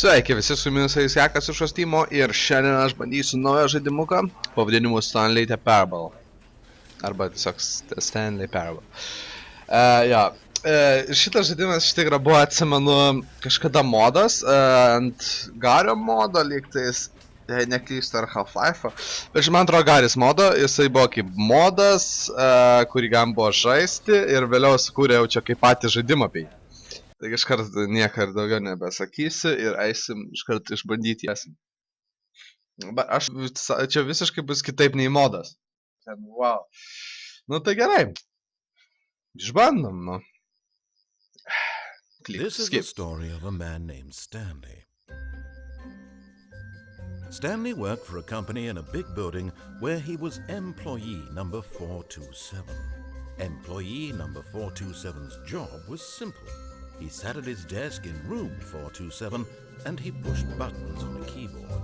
Sveiki visi, su jumis Sekas iš Steam'o ir šiandien aš bandysiu naują žaidimuką pavadinimu Stanley Parable. Arba tiesiog Stanley Parable. Šitas žaidimas iš tikrųjų buvo, atsimenu, kažkada modas ant Gario modo, lyg tais, jei neklystu, ar Half-Life'o. Bet man atrodo Garis modo, jisai buvo kaip modas, kurį galima buvo žaisti ir vėliau sukūrė jau čia kaip patį žaidimą apie jį. Taigi iškart niekart daugiau nebesakysiu ir eisim iškart išbandyti jas. Bet aš čia visiškai bus kitaip nei modas. Wow. Nu tai gerai. Išbandom, nu. This is the story of a man named Stanley. Stanley worked for a company in a big building where he was employee number 427. Employee number 427's job was simple. He sat at his desk in room 427 and he pushed buttons on a keyboard.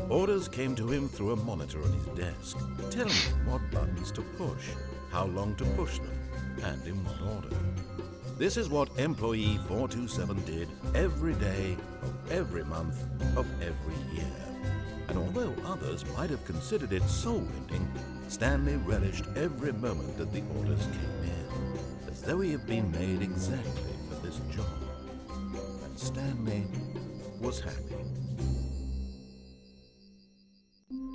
Orders came to him through a monitor on his desk, telling him what buttons to push, how long to push them, and in what order. This is what employee 427 did every day of every month of every year. And although others might have considered it soul-winning, Stanley relished every moment that the orders came in, as though he had been made exactly for this job. And Stanley was happy.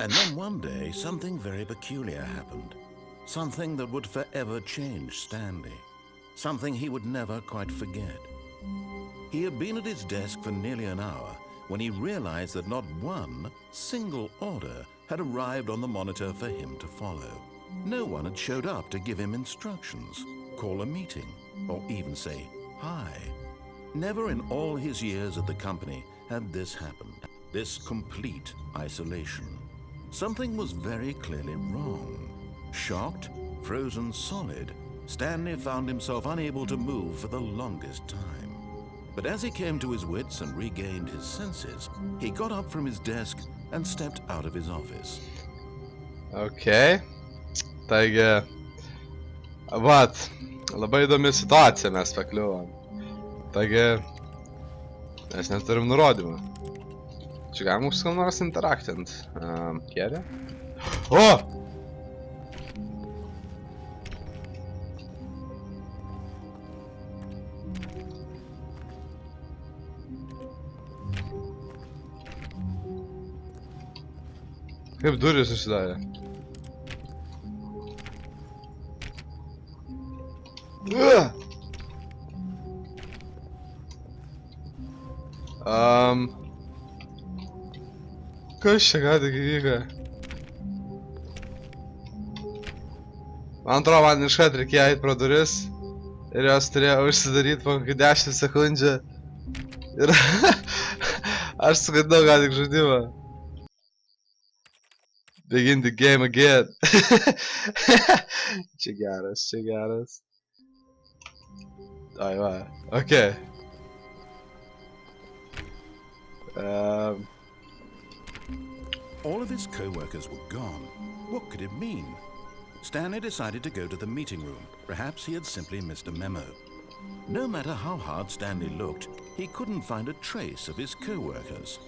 And then one day, something very peculiar happened. Something that would forever change Stanley. Something he would never quite forget. He had been at his desk for nearly an hour when he realized that not one single order had arrived on the monitor for him to follow. No one had showed up to give him instructions, call a meeting, or even say hi. Never in all his years at the company had this happened, this complete isolation. Something was very clearly wrong. Shocked, frozen solid, Stanley found himself unable to move for the longest time. But as he came to his wits and regained his senses, he got up from his desk and stepped out of his office. Okay. Taigi, labai įdomi situacija mes pakliuvom. Taigi, mes neturim nurodymų. Čia galima už ką nors interaktint. Kėdė? O! Kaip durys susidarė. Kas čia ką tik įvyko? Man atrodo, man iškart reikėjo eit pro duris ir jos turėjo užsidaryti po kokį 10 sekundžių ir aš sugadinau ką tik žaidimą. Begin the game again. Čia geras. Ai va, okay. All of his co-workers were gone. What could it mean? Stanley decided to go to the meeting room. Perhaps he had simply missed a memo. No matter how hard Stanley looked, he couldn't find a trace of his co-workers.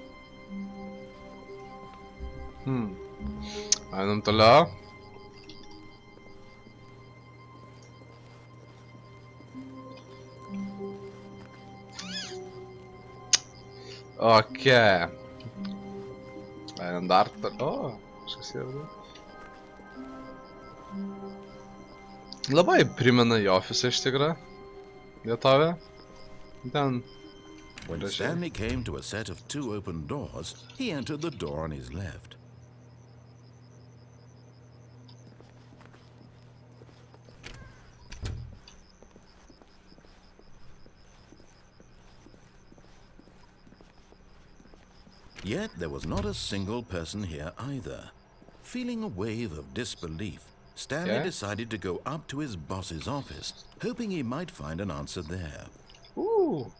Einam toliau. Okay. Einam dar toliau. Kažkas yra. Labai primena į ofisą iš tikrųjų. Vietovę. Ten. When Stanley came to a set of 2 open doors, he entered the door on his left. Yet there was not a single person here either. Feeling a wave of disbelief, Stanley decided to go up to his boss's office, hoping he might find an answer there. Ooh.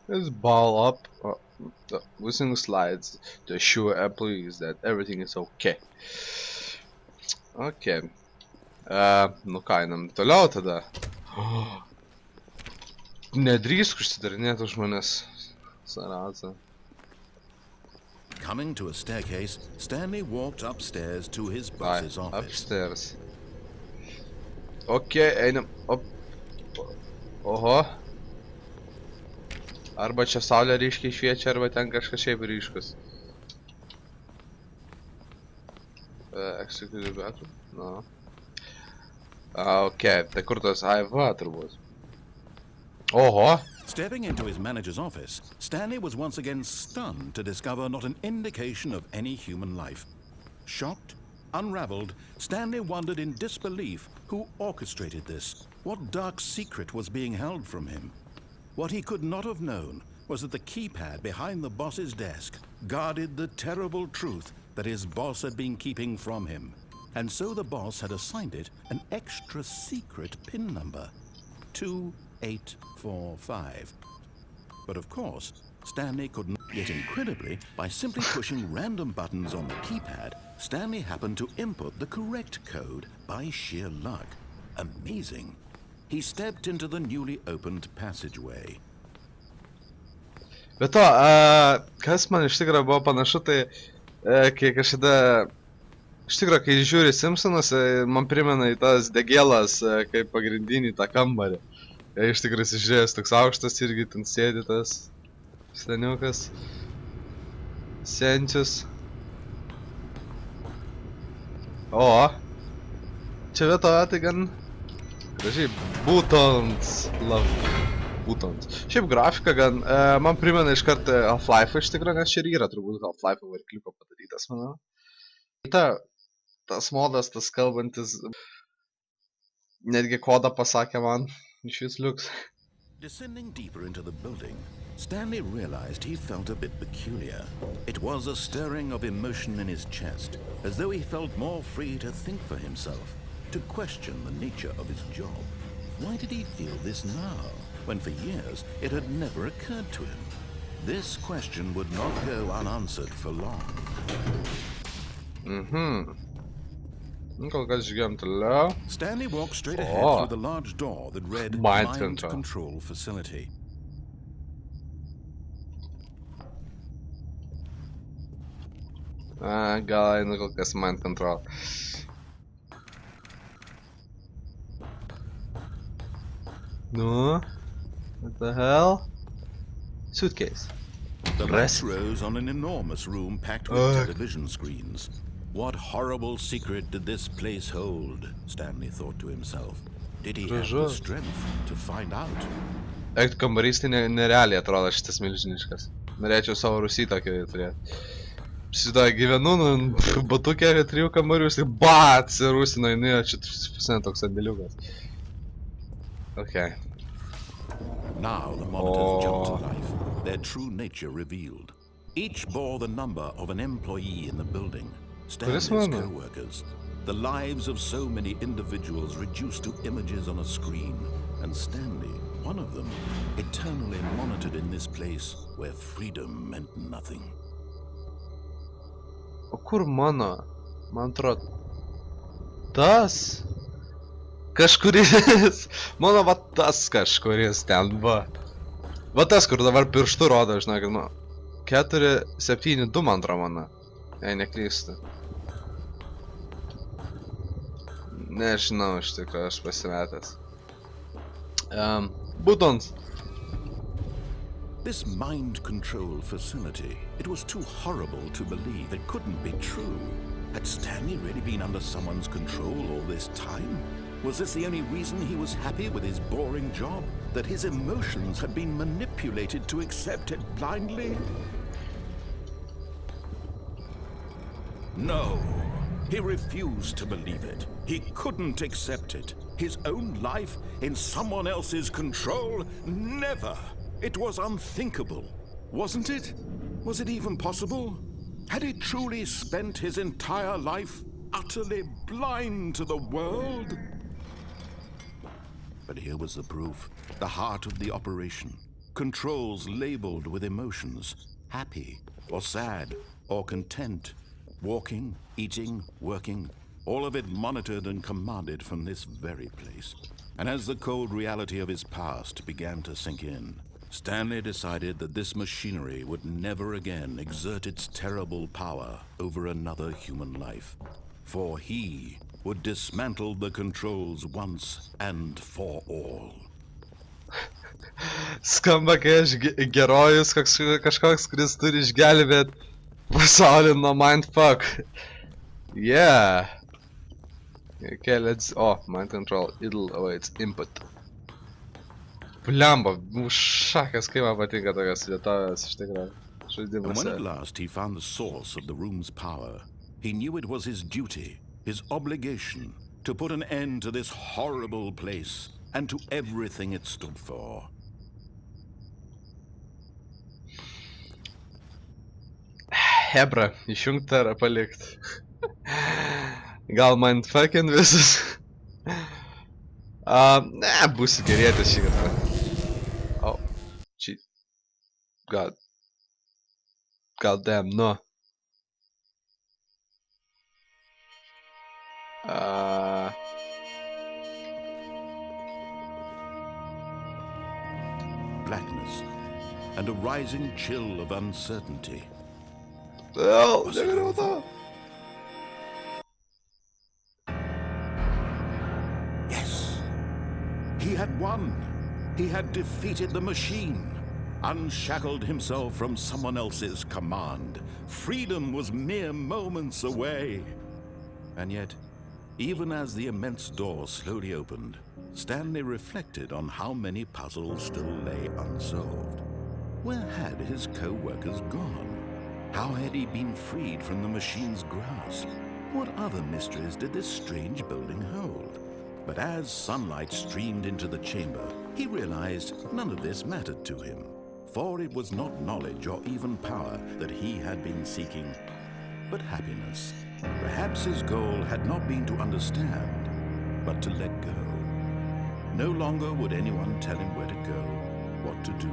Let's ball up using slides to assure employees that everything is okay. Okay. Nu ką, einam toliau tada. Nedrįsk užsidarinėti žmonės. Saraza. Coming to a staircase, Stanley walked upstairs to his Ai, boss's office. upstairs. Ok, einam. Op. Oho. Arba čia saulė ryškiai šviečia, arba ten kažkas šiaip ryškus. Executive bathroom? No. Ok, tai kur tas? Ai, va, turbūt. Oho. Stepping into his manager's office, Stanley was once again stunned to discover not an indication of any human life. Shocked, unraveled, Stanley wondered in disbelief who orchestrated this, what dark secret was being held from him. What he could not have known was that the keypad behind the boss's desk guarded the terrible truth that his boss had been keeping from him. And so the boss had assigned it an extra secret PIN number, 2845. But of course, Stanley couldn't. Yet incredibly, by simply pushing random buttons on the keypad, Stanley happened to input the correct code by sheer luck. Amazing. He stepped into the newly opened passageway. Bet to, kas man iš tikrųjų buvo panašu, tai kai kažkada, iš tikrųjų, kai žiūri Simpsonus, man primena į tas degėlas, kaip pagrindinį tą kambarį. Iš tikrųjų žiūrėjęs toks aukštas irgi ten sėdi tas staniukas, senčius. O, čia vietoje tai gan gražiai, būtent, būtent. Šiaip grafika gan, man primena iš karto Half-Life iš tikrųjų, nes čia ir yra turbūt Half-Life varikliuko padarytas, manau. Tas modas, tas kalbantis, netgi kodą pasakė man, iš vis liuks. Descending deeper into the building, Stanley realized he felt a bit peculiar. It was a stirring of emotion in his chest, as though he felt more free to think for himself, to question the nature of his job. Why did he feel this now, when for years it had never occurred to him? This question would not go unanswered for long. Kol kas žiūrėjom toliau. Stanley walked straight ahead through the large door that read Mind Control Facility. Gal einu kol kas Mind Control. No, what the hell? Suitcase. The lights rose on an enormous room packed with television screens. What horrible secret did this place hold? Stanley thought to himself. Did he have the strength to find out? Eik, kambarys tai nerealiai atrodo šitas milžiniškas. Norėčiau savo rūsį tokį turėti. Šitą gyvenu, batukė 3 kambarių, ir bats, ir rūsino, jinai čia toks sandėliukas. Okay. Now the monitors jumped to life, their true nature revealed. Each bore the number of an employee in the building. Stanley's co-workers, the lives of so many individuals reduced to images on a screen, and Stanley, one of them, eternally monitored in this place where freedom meant nothing. O kur mano? Man atrodo, tas kažkuris, mano va tas kažkuris ten va. Va tas, kur dabar pirštų rodo, žinok, nu, 472 man atrodo mano, jei neklystu. Nežinau, iš tikrųjų, aš pasimetęs. Būtent. This mind control facility, it was too horrible to believe. It couldn't be true. Had Stanley really been under someone's control all this time? Was this the only reason he was happy with his boring job? That his emotions had been manipulated to accept it blindly? No. He refused to believe it. He couldn't accept it. His own life in someone else's control? Never! It was unthinkable, wasn't it? Was it even possible? Had he truly spent his entire life utterly blind to the world? But here was the proof, the heart of the operation. Controls labeled with emotions, happy or sad or content. Walking, eating, working, all of it monitored and commanded from this very place. And as the cold reality of his past began to sink in, Stanley decided that this machinery would never again exert its terrible power over another human life. For he would dismantle the controls once and for all. Skamba, kai aš herojus kažkoks, kuris turi išgelbėt pasaulį nuo mindfuck. Yeah. Okay, let's... Oh, mind control. Idle awaits input. Blemba, šakas, kaip man patinka tokios vietovės iš tikrųjų žaidimuose. And when at last he found the source of the room's power, he knew it was his duty, his obligation, to put an end to this horrible place and to everything it stood for. Hebra, išjungti ar palikti. Gal mindfucking visus? Ne, būsiu gerėtis šį kartą. Oh, cheat. God damn, no. Blackness and a rising chill of uncertainty. Oh, negalėjau to. Yes, he had won. He had defeated the machine, unshackled himself from someone else's command. Freedom was mere moments away. And yet, even as the immense door slowly opened, Stanley reflected on how many puzzles still lay unsolved. Where had his co-workers gone? How had he been freed from the machine's grasp? What other mysteries did this strange building hold? But as sunlight streamed into the chamber, he realized none of this mattered to him. For it was not knowledge or even power that he had been seeking, but happiness. Perhaps his goal had not been to understand, but to let go. No longer would anyone tell him where to go, what to do,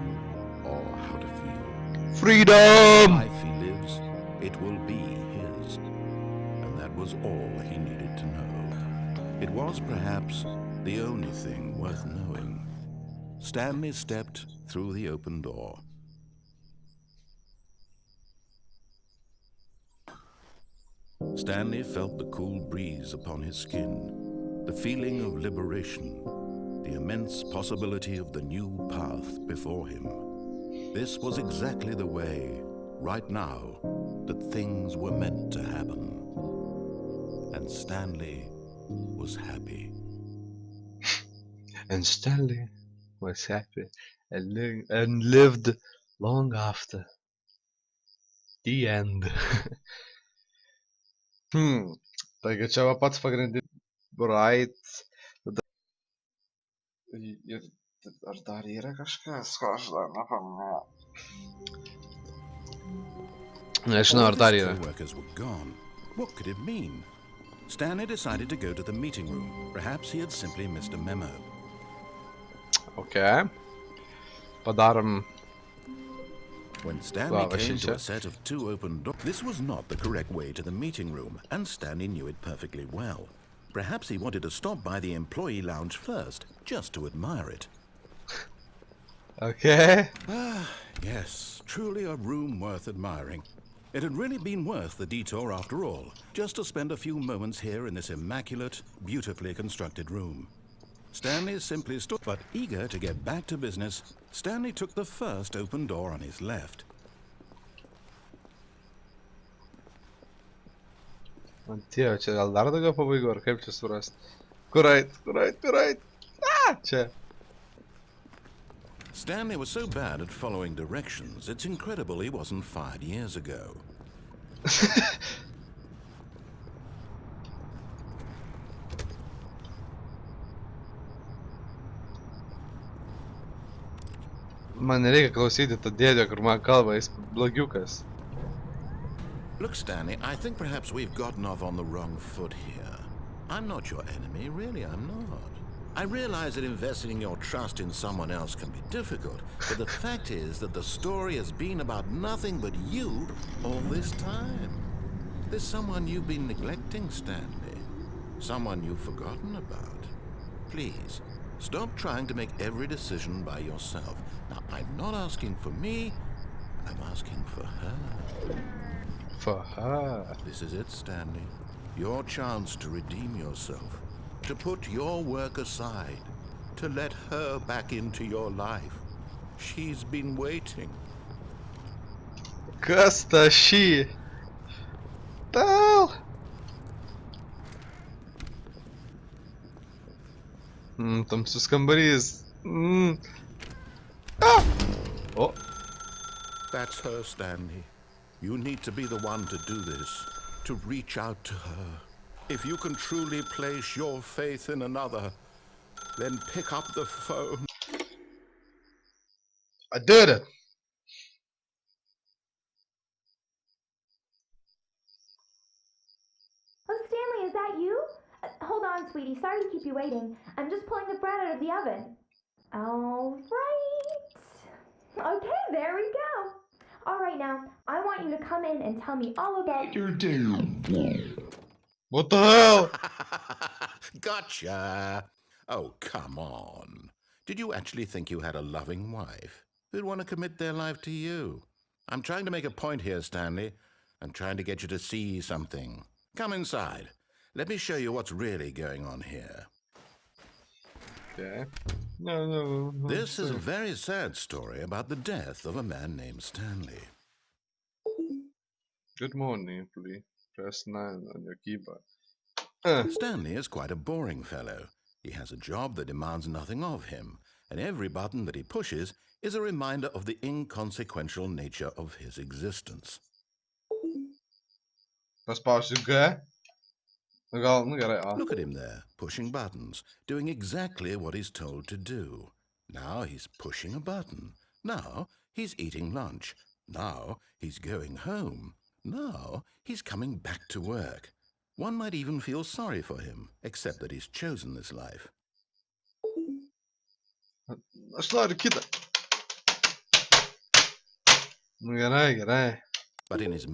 or how to feel. Freedom! Life he lives, it will be his. And that was all he needed to know. It was perhaps the only thing worth knowing. Stanley stepped through the open door. Stanley felt the cool breeze upon his skin, the feeling of liberation, the immense possibility of the new path before him. This was exactly the way, right now, that things were meant to happen. And Stanley was happy. And Stanley was happy and lived long after. The end. Taigi čia va pats pagrindinis bright. Ir ar dar yra kažkas, ko aš dar nepaminėjau. Nežinau, ar dar yra. Co-workers were gone. What could it mean? Stanley decided to go to the meeting room. Perhaps he had simply missed a memo. Okay. Padarom. When Stanley came to a set of two open doors, this was not the correct way to the meeting room, and Stanley knew it perfectly well. Perhaps he wanted to stop by the employee lounge first, just to admire it. Okay. Yes, truly a room worth admiring. It had really been worth the detour after all, just to spend a few moments here in this immaculate, beautifully constructed room. Stanley simply stood, but eager to get back to business, Stanley took the first open door on his left. Antėjo, čia gal dar daugiau pabaigų, ar kaip čia surast? Kur eit? Čia. Stanley was so bad at following directions, it's incredible he wasn't fired years ago. Man nereikia klausyti tą dėdę, kur man kalba, jis blogiukas. Look, Stanley, I think perhaps we've gotten off on the wrong foot here. I'm not your enemy, really, I'm not. I realize that investing your trust in someone else can be difficult, but the fact is that the story has been about nothing but you all this time. There's someone you've been neglecting, Stanley. Someone you've forgotten about. Please, Stop trying to make every decision by yourself. Now, I'm not asking for me, I'm asking for her. For her. This is it, Stanley. Your chance to redeem yourself, to put your work aside, to let her back into your life. She's been waiting. Kas ta šį? Tal. Tamsus kambarys. Ah! O. That's her, Stanley. You need to be the one to do this, to reach out to her. If you can truly place your faith in another, then pick up the phone. I did it. Oh, Stanley, is that you? Hold on, sweetie. Sorry to keep you waiting. I'm just pulling the bread out of the oven. All right. Okay, there we go. All right, now, I want you to come in and tell me all about your day. What the hell? Gotcha. Oh, come on. Did you actually think you had a loving wife who'd want to commit their life to you? I'm trying to make a point here, Stanley. I'm trying to get you to see something. Come inside. Let me show you what's really going on here. Okay. No. This is a very sad story about the death of a man named Stanley. Good morning, please. Press 9 on your keyboard. Stanley is quite a boring fellow. He has a job that demands nothing of him, and every button that he pushes is a reminder of the inconsequential nature of his existence. Paspausiu G. Gal, nu gerai, A. Look at him there, pushing buttons, doing exactly what he's told to do. Now he's pushing a button. Now he's eating lunch. Now he's going home. Now he's coming back to work. One might even feel sorry for him, except that he's chosen this life. Aš noriu kitą. Nu gerai. But in his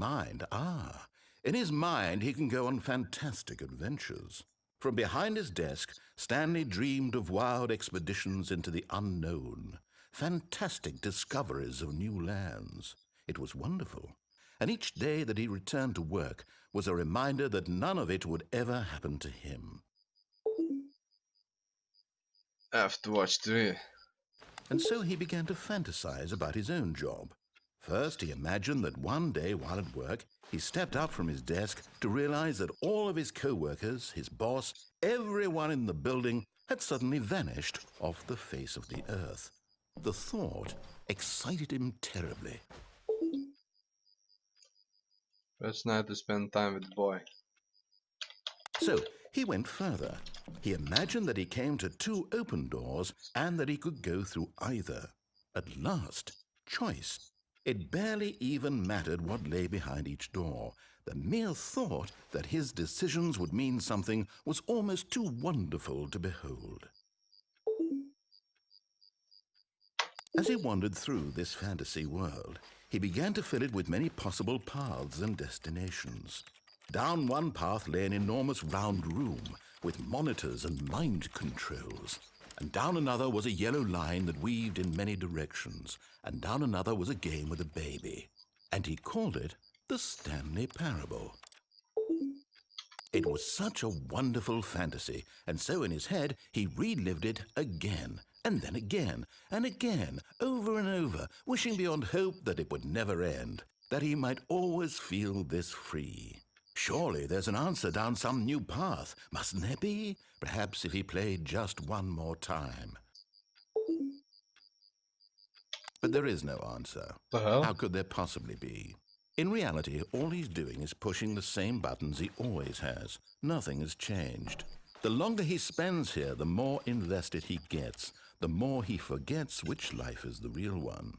mind, he can go on fantastic adventures. From behind his desk, Stanley dreamed of wild expeditions into the unknown, fantastic discoveries of new lands. It was wonderful. And each day that he returned to work was a reminder that none of it would ever happen to him. I have to watch TV. And so he began to fantasize about his own job. First, he imagined that one day while at work, he stepped up from his desk to realize that all of his co-workers, his boss, everyone in the building had suddenly vanished off the face of the earth. The thought excited him terribly. First night to spend time with the boy. So he went further. He imagined that he came to 2 open doors and that he could go through either. At last, choice. It barely even mattered what lay behind each door. The mere thought that his decisions would mean something was almost too wonderful to behold. As he wandered through this fantasy world, he began to fill it with many possible paths and destinations. Down one path lay an enormous round room with monitors and mind controls. And down another was a yellow line that weaved in many directions. And down another was a game with a baby. And he called it the Stanley Parable. It was such a wonderful fantasy, and so in his head he relived it again, and then again, and again, over and over, wishing beyond hope that it would never end, that he might always feel this free. Surely there's an answer down some new path, mustn't there be? Perhaps if he played just one more time. But there is no answer. The hell? How could there possibly be? In reality, all he's doing is pushing the same buttons he always has. Nothing has changed. The longer he spends here, the more invested he gets, the more he forgets which life is the real one.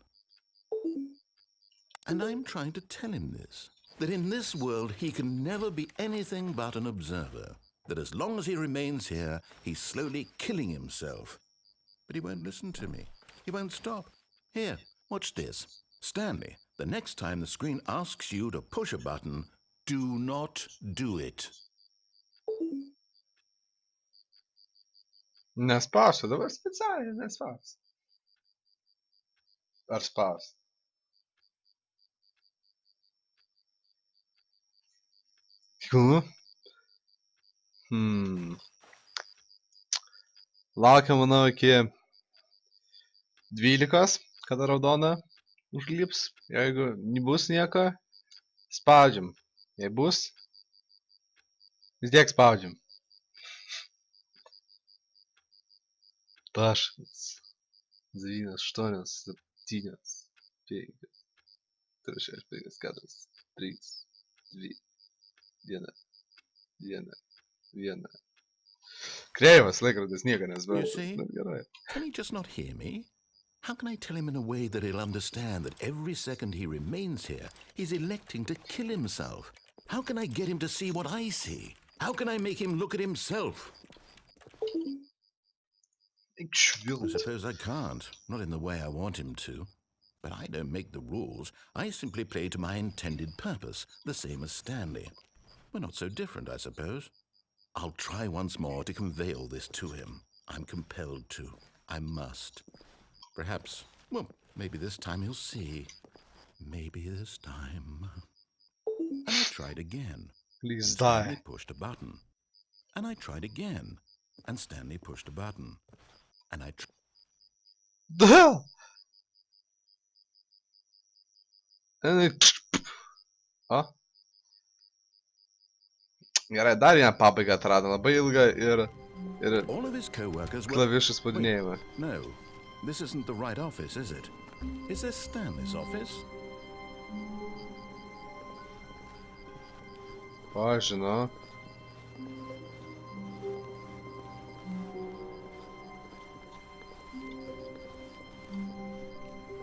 And I'm trying to tell him this, that in this world he can never be anything but an observer, that as long as he remains here, he's slowly killing himself. But he won't listen to me. He won't stop. Here, watch this. Stanley, the next time the screen asks you to push a button, do not do it. Nespausiu, dabar specialiai nespausiu. Ar spaus? Kilnu. Laukiam, manau, iki 12, kada raudona užlips. Jeigu nebus nieko, spaudžiam. Jei bus, vis tiek spaudžiam. Taškas. 9, 8, 7, 5, 4, 6, 5, 4, 3, 2, 1, 1, 1. Kreivas laikrodis nieko nesveikia. You see? Can he just not hear me? How can I tell him in a way that he'll understand that every second he remains here, he's electing to kill himself? How can I get him to see what I see? How can I make him look at himself? I suppose I can't, not in the way I want him to. But I don't make the rules. I simply play to my intended purpose, the same as Stanley. We're not so different, I suppose. I'll try once more to convey all this to him. I'm compelled to. I must. Perhaps, well, maybe this time he'll see. Maybe this time. And I tried again. Please and die. Stanley pushed a button. And I tried again. And Stanley pushed a button. And I tried. The hell? And it... O. Gerai, dar vieną pabaigą atrado, labai ilgą ir All of his co-workers were... klavišų spaudinėjimą. No, this isn't the right office, is it? Is this Stanley's office? O, žinau.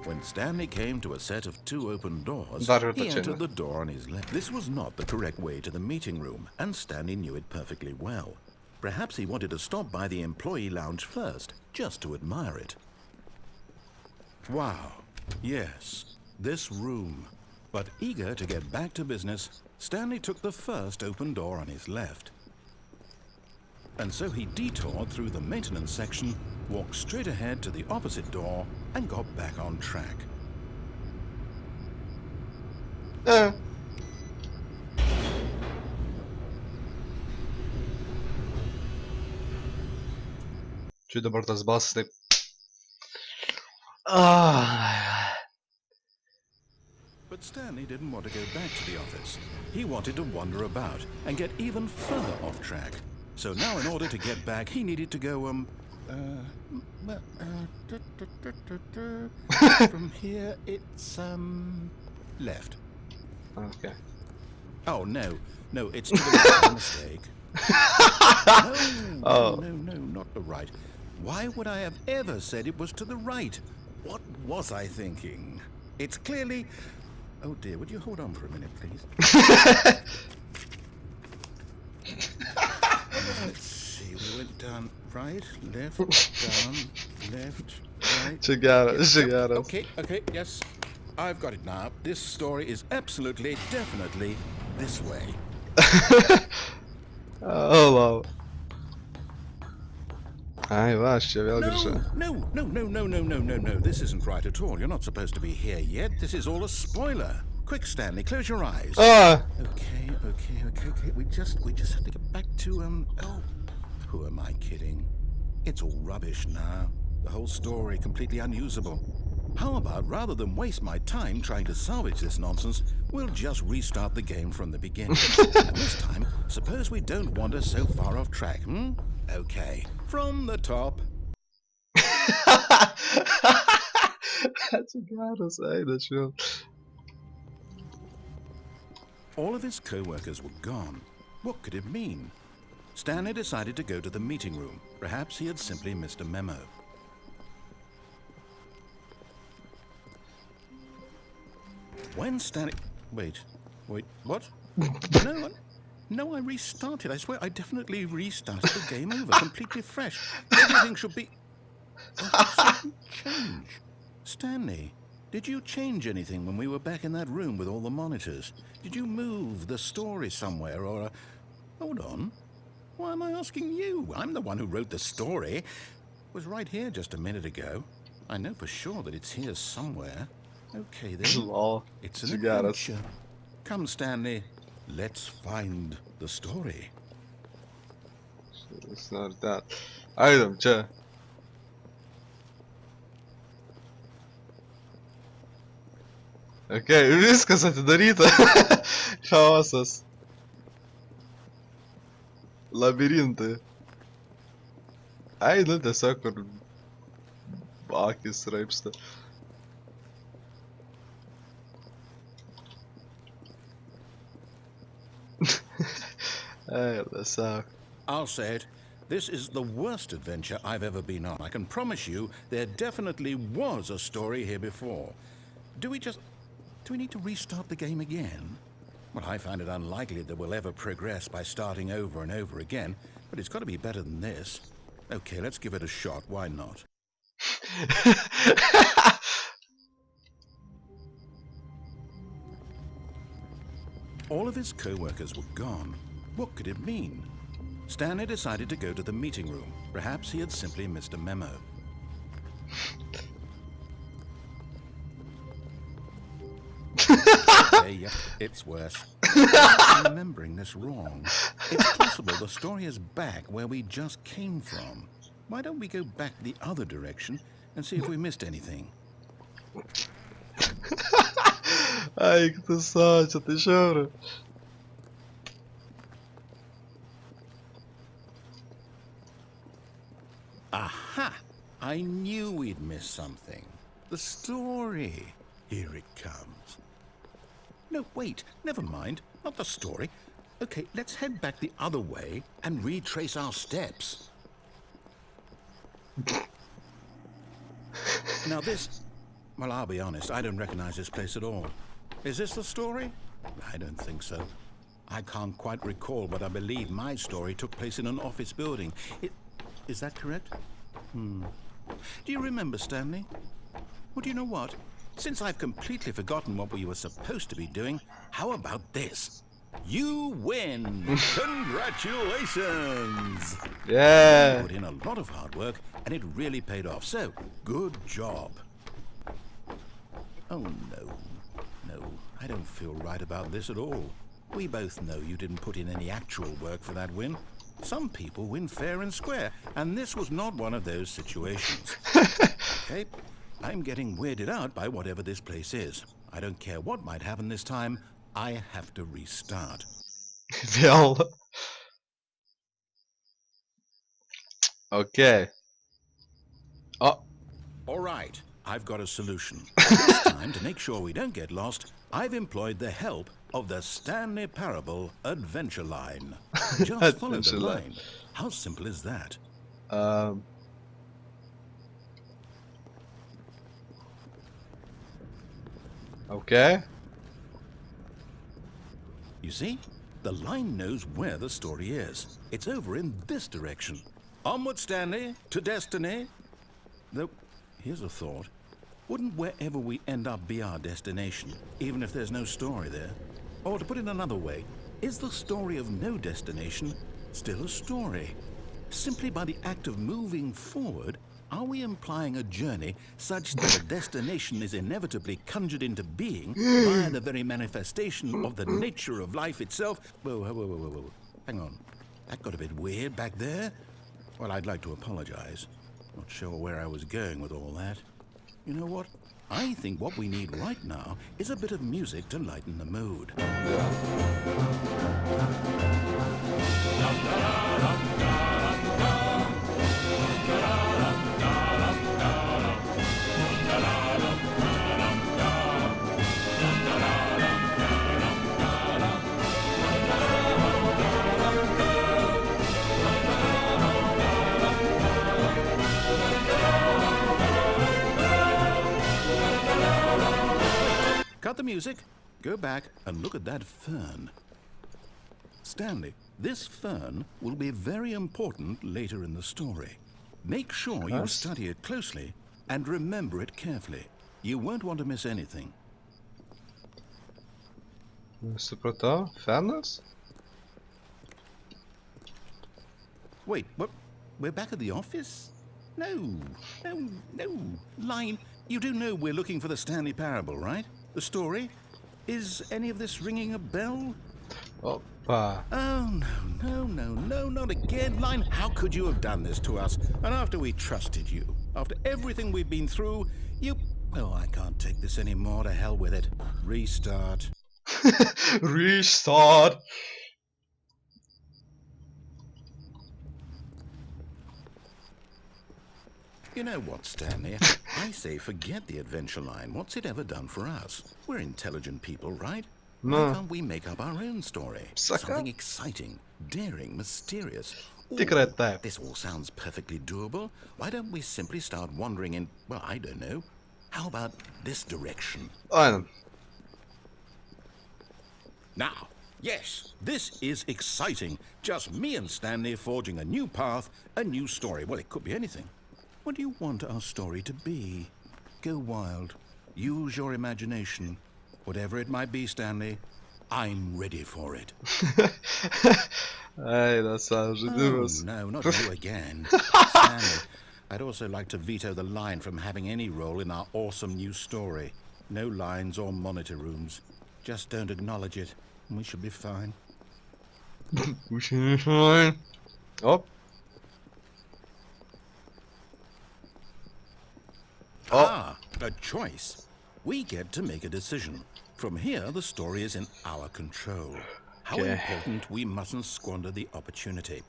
When Stanley came to a set of 2 open doors, Dar he pačiame. entered the door on his left. This was not the correct way to the meeting room, and Stanley knew it perfectly well. Perhaps he wanted to stop by the employee lounge first, just to admire it. Wow, yes, this room. But eager to get back to business, Stanley took the first open door on his left. And so he detoured through the maintenance section, walked straight ahead to the opposite door, and got back on track. Čia dabar tas balsas taip. Ah. But Stanley didn't want to go back to the office. He wanted to wander about and get even further off track. So now in order to get back, he needed to go, from here it's, left. Okay. Oh, no, it's to the right. Mistake. No, not the right. Why would I have ever said it was to the right? What was I thinking? It's clearly... Oh dear, would you hold on for a minute, please? Let's see, we went down, right, left, down, left, right. Čia Okay, yes, I've got it now. This story is absolutely, definitely this way. Lau. Ai, va, aš čia vėl grįžau. No, this isn't right at all. You're not supposed to be here yet. This is all a spoiler. Quick, Stanley, close your eyes. Ah! Okay. We just have to get back to, oh, who am I kidding? It's all rubbish now. The whole story completely unusable. How about, rather than waste my time trying to salvage this nonsense, we'll just restart the game from the beginning. And this time, suppose we don't wander so far off track, Okay, from the top. Čia geras aidas, vėl. All of his co-workers were gone. What could it mean? Stanley decided to go to the meeting room. Perhaps he had simply missed a memo. When Stanley... Wait, what? No, I restarted. I swear, I definitely restarted the game over, completely fresh. Everything should be... something change. Stanley, did you change anything when we were back in that room with all the monitors? Did you move the story somewhere, or... Hold on. Why am I asking you? I'm the one who wrote the story. It was right here just a minute ago. I know for sure that it's here somewhere. Okay then. Lol. It's an Čia geras. adventure. Come, Stanley. Let's find the story. It's not that. Einam čia. Okay, viskas atidaryta. Chaosas. Labirintai. Ai, nu tiesiog kur akis raipsta. Ai, tiesiog. I'll say it. This is the worst adventure I've ever been on. I can promise you there definitely was a story here before. Do we need to restart the game again? Well, I find it unlikely that we'll ever progress by starting over and over again, but it's got to be better than this. Okay, let's give it a shot. Why not? All of his co-workers were gone. What could it mean? Stanley decided to go to the meeting room. Perhaps he had simply missed a memo. Okay, yep, it's worse. I'm remembering this wrong. It's possible the story is back where we just came from. Why don't we go back the other direction and see if we missed anything? Ai, que tu sorte, eu te juro. Aha! I knew we'd missed something. The story. Here it comes. No, wait, never mind. Not the story. Okay, let's head back the other way and retrace our steps. Now this... Well, I'll be honest, I don't recognize this place at all. Is this the story? I don't think so. I can't quite recall, but I believe my story took place in an office building. Is that correct? Do you remember, Stanley? Well, do you know what? Since I've completely forgotten what we were supposed to be doing, how about this? You win! Congratulations! Yeah. You put in a lot of hard work, and it really paid off. So, good job. Oh, no. No, I don't feel right about this at all. We both know you didn't put in any actual work for that win. Some people win fair and square, and this was not one of those situations. Okay, I'm getting weirded out by whatever this place is. I don't care what might happen this time. I have to restart. Vėl. Okay. Oh. All right, I've got a solution. This time, to make sure we don't get lost, I've employed the help of the Stanley Parable adventure line. Just follow the line. How simple is that? Okay. You see? The line knows where the story is. It's over in this direction. Onward, Stanley, to destiny. Though, here's a thought. Wouldn't wherever we end up be our destination, even if there's no story there? Or to put it another way, is the story of no destination still a story? Simply by the act of moving forward, are we implying a journey such that a destination is inevitably conjured into being via the very manifestation of the nature of life itself? Whoa. Hang on. That got a bit weird back there. Well, I'd like to apologize. Not sure where I was going with all that. You know what? I think what we need right now is a bit of music to lighten the mood. Cut the music, go back and look at that fern. Stanley, this fern will be very important later in the story. Make sure you study it closely and remember it carefully. You won't want to miss anything. Supratau, fenas? Wait, what? We're back at the office? No. Line, you do know we're looking for the Stanley Parable, right? The story? Is any of this ringing a bell? Opa. Oh, no, not again. Line, how could you have done this to us? And after we trusted you, after everything we've been through, you... Oh, I can't take this anymore. To hell with it. Restart. Restart. You know what, Stanley? I say forget the adventure line. What's it ever done for us? We're intelligent people, right? No. Why can't we make up our own story? Saka. Something exciting, daring, mysterious. Tikrai taip. This all sounds perfectly doable. Why don't we simply start wandering in, well, I don't know. How about this direction? Aynen. Now, yes, this is exciting. Just me and Stanley forging a new path, a new story. Well, it could be anything. What do you want our story to be? Go wild. Use your imagination. Whatever it might be, Stanley, I'm ready for it. Hey, that's žaidimukas. Oh, no, not you again. Stanley, I'd also like to veto the line from having any role in our awesome new story. No lines or monitor rooms. Just don't acknowledge it, and we should be fine. We should be fine. Oh. Ah, a choice. We get to make a decision. From here, the story is in our control. How Okay. important we mustn't squander the opportunity.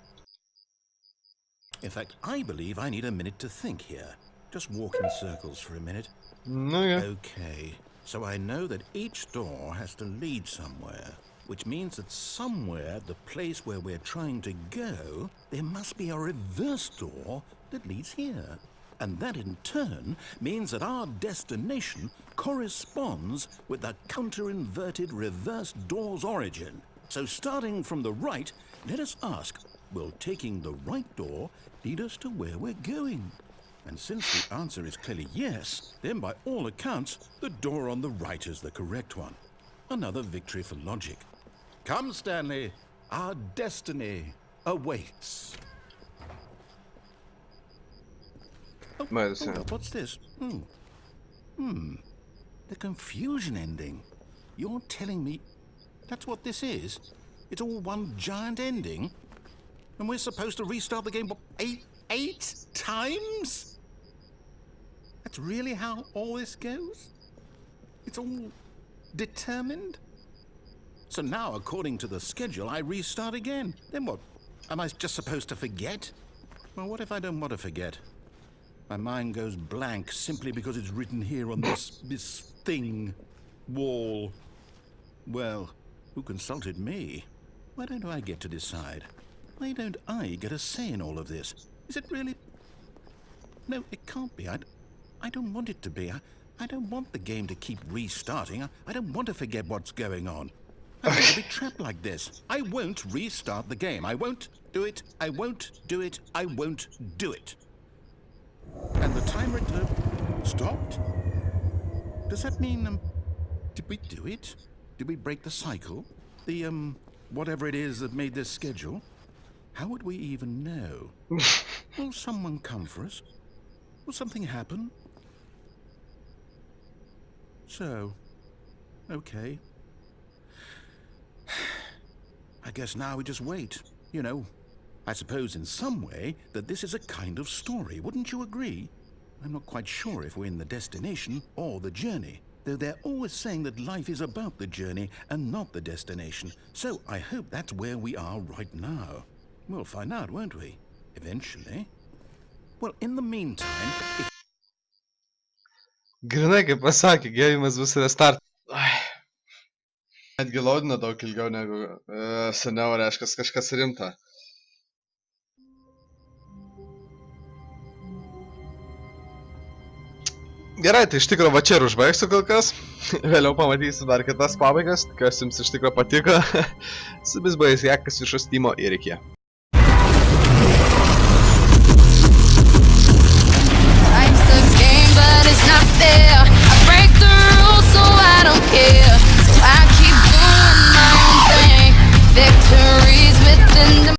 In fact, I believe I need a minute to think here. Just walk in circles for a minute. Okay. Okay, so I know that each door has to lead somewhere, which means that somewhere, the place where we're trying to go, there must be a reverse door that leads here. And that in turn means that our destination corresponds with the counter-inverted reverse door's origin. So starting from the right, let us ask, will taking the right door lead us to where we're going? And since the answer is clearly yes, then by all accounts, the door on the right is the correct one. Another victory for logic. Come, Stanley, our destiny awaits. Oh, Wait a hold second. up, what's this? The confusion ending. You're telling me that's what this is? It's all one giant ending? And we're supposed to restart the game, what, eight times? That's really how all this goes? It's all determined? So now, according to the schedule, I restart again. Then what? Am I just supposed to forget? Well, what if I don't want to forget? My mind goes blank simply because it's written here on this thing, wall. Well, who consulted me? Why don't I get to decide? Why don't I get a say in all of this? Is it really? No, it can't be. I don't want it to be. I don't want the game to keep restarting. I don't want to forget what's going on. I don't want to be trapped like this. I won't restart the game. I won't do it. I won't do it. I won't do it. And the timer stopped? Does that mean, did we do it? Did we break the cycle? The, whatever it is that made this schedule? How would we even know? Will someone come for us? Will something happen? So, okay. I guess now we just wait, you know. I suppose in some way that this is a kind of story, wouldn't you agree? I'm not quite sure if we're in the destination or the journey, though they're always saying that life is about the journey and not the destination. So I hope that's where we are right now. We'll find out, won't we? Eventually. Well, in the meantime, if... Grinai, kaip pasakė, gėjimas bus restart. Netgi loadina daug ilgiau negu seniau, reiškia kažkas rimta. Gerai, tai iš tikro va čia ir užbaigsiu kol kas. Vėliau pamatysiu dar kitas pabaigas, kas jums iš tikro patiko. Su jumis buvo Jakas iš Steamo ir iki. Life's a game, but it's not fair. I break the rules, so I don't care. So I keep doing my own thing. Victories within the